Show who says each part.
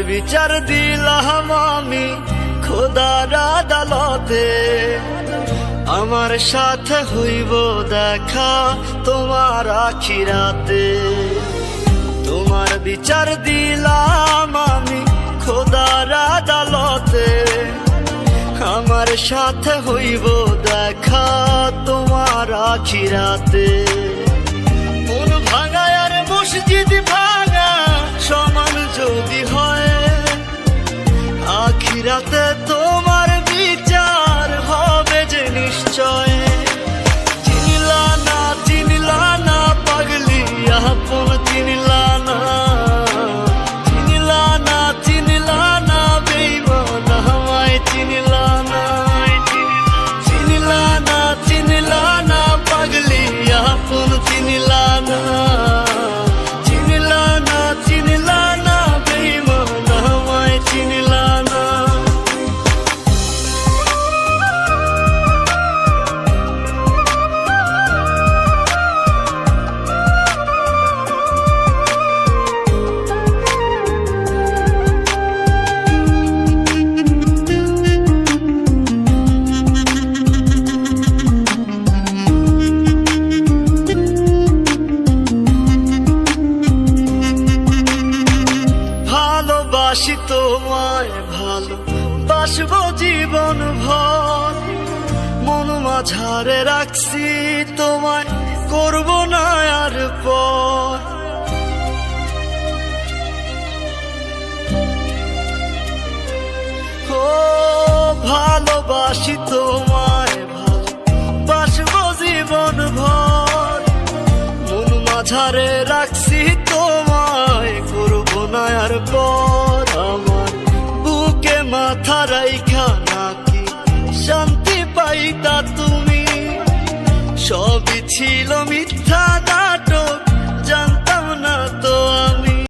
Speaker 1: বিচার দিলাম আমি খোদার আদালতে, আমার সাথে হইব দেখা তোমার আখিরাতে। তোমার বিচার দিলাম আমি খোদার আদালতে, আমার সাথে হইব দেখা তোমার আখিরাতে। মন ভাঙা আর মসজিদ ভাঙা সমান যদি হয়, আখিরাতে তোমার বিচার হবে যে নিশ্চয়। চিনলা না পাগলি আপন চিনলা না, চিনলা না বেঈমান আমায় চিনলা না। চিনলা না পাগলি আপন চিনলা না, চিনলা না বেঈমান আমায় চিনলা না। ভালোবাসি তোমায় ভালোবাসবো জীবন ভর, মন মাঝারে রাখছি তোমায় করব না আর পর। ও ভালোবাসি তোমায় ভালোবাসবো জীবন ভর, মন মাঝারে রাখছি তোমায় করব না আর পর। আমার বুকে মাথা রাইখা নাকি শান্তি পাইতা তুমি, সবই ছিল